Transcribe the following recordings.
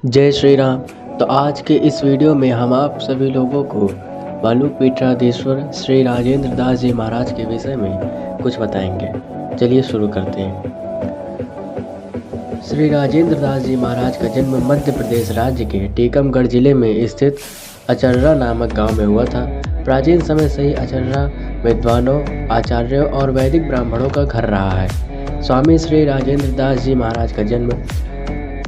जय श्री राम। तो आज के इस वीडियो में हम आप सभी लोगों को मलुक पीठाधीश्वर श्री राजेंद्र दास जी महाराज के विषय में कुछ बताएंगे। चलिए शुरू करते हैं। श्री राजेंद्र दास जी महाराज का जन्म मध्य प्रदेश राज्य के टीकमगढ़ जिले में स्थित अचर्रा नामक गांव में हुआ था। प्राचीन समय से ही अचर्रा विद्वानों, आचार्यों और वैदिक ब्राह्मणों का घर रहा है। स्वामी श्री राजेंद्र दास जी महाराज का जन्म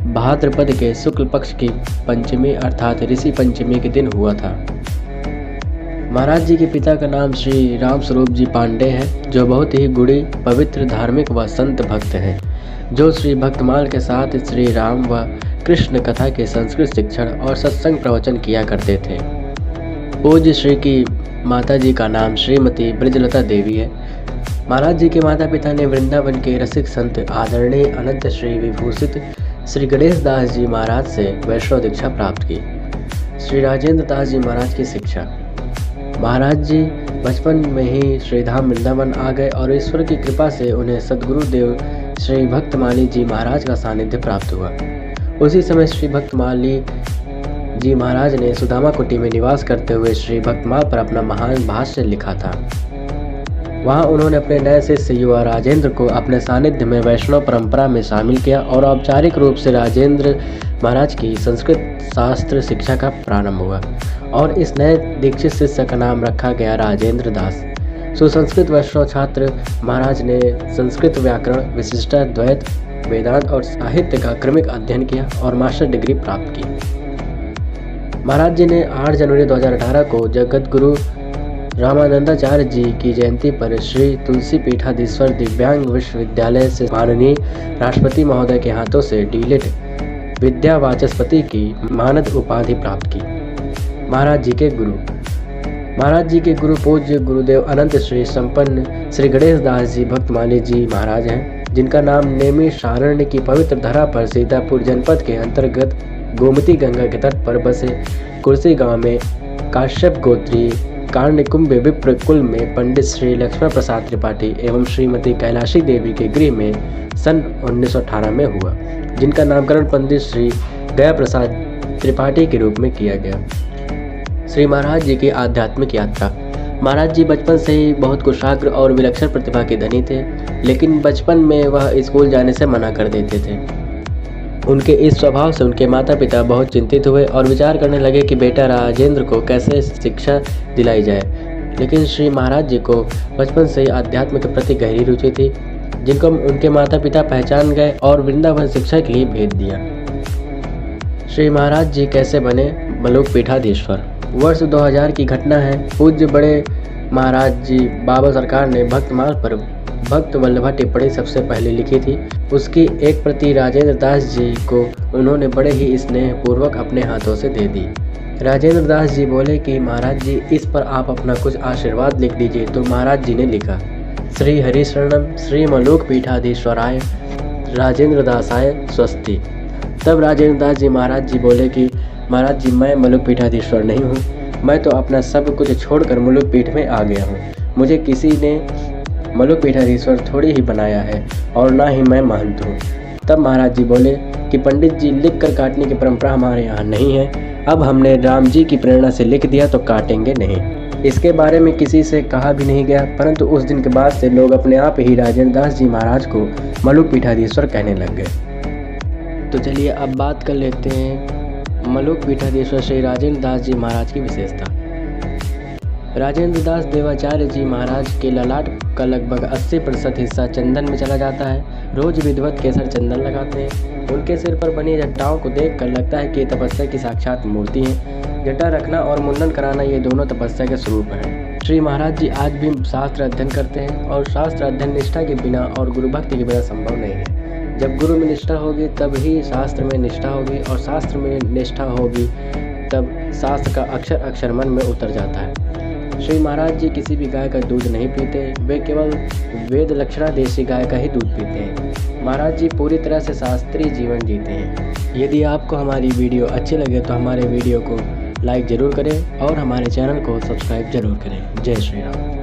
भाद्रपद के शुक्ल पक्ष की पंचमी अर्थात ऋषि पंचमी के दिन हुआ था। महाराज जी के पिता का नाम श्री राम स्वरूप जी पांडे है, जो बहुत ही गुणी, पवित्र, धार्मिक व संत भक्त हैं, जो श्री भक्तमाल के साथ श्री राम व कृष्ण कथा के संस्कृत शिक्षण और सत्संग प्रवचन किया करते थे। पूज्य श्री की माता जी का नाम श्रीमती ब्रजलता देवी है। महाराज जी के माता पिता ने वृंदावन के रसिक संत आदरणीय अनंत श्री विभूषित श्री गणेश दास जी महाराज से वैष्णव दीक्षा प्राप्त की। श्री राजेंद्र दास जी महाराज की शिक्षा। महाराज जी बचपन में ही श्रीधाम वृंदावन आ गए और ईश्वर की कृपा से उन्हें सद्गुरुदेव श्री भक्तमाली जी महाराज का सानिध्य प्राप्त हुआ। उसी समय श्री भक्तमाली जी महाराज ने सुदामा कुटी में निवास करते हुए श्री भक्तमाल पर अपना महान भाष्य लिखा था। वहाँ उन्होंने अपने नए शिष्य युवा राजेंद्र को अपने सानिध्य में वैष्णव परंपरा में शामिल किया और औपचारिक रूप से राजेंद्र महाराज की संस्कृत शास्त्र शिक्षा का प्रारंभ हुआ और इस नए दीक्षित शिष्य का नाम रखा गया राजेंद्र दास। सुसंस्कृत वैष्णव छात्र महाराज ने संस्कृत व्याकरण, विशिष्टा द्वैत, वेदांत और साहित्य का क्रमिक अध्ययन किया और मास्टर डिग्री प्राप्त की। महाराज जी ने 8 जनवरी 2018 को जगत गुरु रामानंदाचार्य जी की जयंती पर श्री तुलसी पीठाधीश्वर दिव्यांग विश्वविद्यालय से माननीय राष्ट्रपति महोदय के हाथों से डीलिट विद्या वाचस्पति की मानद उपाधि प्राप्त की। महाराज जी के गुरु। महाराज जी के गुरु पूज्य गुरुदेव अनंत श्री संपन्न श्री गणेश दास जी भक्तमाली जी महाराज हैं, जिनका नाम नेमी शारण्य की पवित्र धरा पर सीतापुर जनपद के अंतर्गत गोमती गंगा के तट पर बसे कुर्सी गांव में काश्यप गोत्री कारणिकुंभ विप्र कुल में पंडित श्री लक्ष्मण प्रसाद त्रिपाठी एवं श्रीमती कैलाशी देवी के गृह में सन 1918 में हुआ, जिनका नामकरण पंडित श्री गया प्रसाद त्रिपाठी के रूप में किया गया। श्री महाराज जी की आध्यात्मिक यात्रा। महाराज जी बचपन से ही बहुत कुशाग्र और विलक्षण प्रतिभा के धनी थे, लेकिन बचपन में वह स्कूल जाने से मना कर देते थे। उनके इस स्वभाव से उनके माता पिता बहुत चिंतित हुए और विचार करने लगे कि बेटा राजेंद्र को कैसे शिक्षा दिलाई जाए। लेकिन श्री महाराज जी को बचपन से ही अध्यात्म के प्रति गहरी रुचि थी, जिनको उनके माता पिता पहचान गए और वृंदावन शिक्षा के लिए भेज दिया। श्री महाराज जी कैसे बने मलुक पीठाधीश्वर। वर्ष 2000 की घटना है। पूज्य बड़े महाराज जी बाबा सरकार ने भक्तमाल पर भक्त वल्लभा टिप्पणी सबसे पहले लिखी थी। उसकी एक प्रति राजेंद्र दास जी को उन्होंने बड़े ही स्नेह पूर्वक अपने हाथों से दे दी। राजेंद्र दास जी बोले कि महाराज जी इस पर आप अपना कुछ आशीर्वाद लिख दीजिए। तो महाराज जी ने लिखा, श्री हरिशरणम श्री मलुक पीठाधीश्वराय राजेंद्र दासाय स्वस्ति। तब राजेंद्र दास जी महाराज जी बोले कि महाराज जी मैं मलुक पीठाधीश्वर नहीं हूँ, मैं तो अपना सब कुछ छोड़कर मलुक पीठ में आ गया हूँ। मुझे किसी ने मलुक पीठाधीश्वर थोड़ी ही बनाया है और ना ही मैं महंत हूँ। तब महाराज जी बोले कि पंडित जी लिख कर काटने की परंपरा हमारे यहाँ नहीं है। अब हमने राम जी की प्रेरणा से लिख दिया तो काटेंगे नहीं। इसके बारे में किसी से कहा भी नहीं गया, परंतु उस दिन के बाद से लोग अपने आप ही राजेंद्र दास जी महाराज को मलुक पीठाधीश्वर कहने लग गए। तो चलिए अब बात कर लेते हैं मलुक पीठाधीश्वर श्री राजेंद्र दास जी महाराज की विशेषता। राजेंद्र दास देवाचार्य जी महाराज के ललाट का लगभग 80% हिस्सा चंदन में चला जाता है। रोज विधिवत केसर चंदन लगाते हैं। उनके सिर पर बनी जटाओं को देखकर लगता है कि तपस्या की साक्षात मूर्ति है। जटा रखना और मुंडन कराना ये दोनों तपस्या के स्वरूप हैं। श्री महाराज जी आज भी शास्त्र अध्ययन करते हैं और शास्त्र अध्ययन निष्ठा के बिना और गुरु भक्ति के बिना संभव नहीं है। जब गुरु में निष्ठा होगी तब ही शास्त्र में निष्ठा होगी और शास्त्र में निष्ठा होगी तब शास्त्र का अक्षर अक्षर मन में उतर जाता है। श्री महाराज जी किसी भी गाय का दूध नहीं पीते, वे केवल वेद लक्षणा देशी गाय का ही दूध पीते हैं। महाराज जी पूरी तरह से शास्त्रीय जीवन जीते हैं। यदि आपको हमारी वीडियो अच्छी लगे तो हमारे वीडियो को लाइक ज़रूर करें और हमारे चैनल को सब्सक्राइब जरूर करें। जय श्री राम।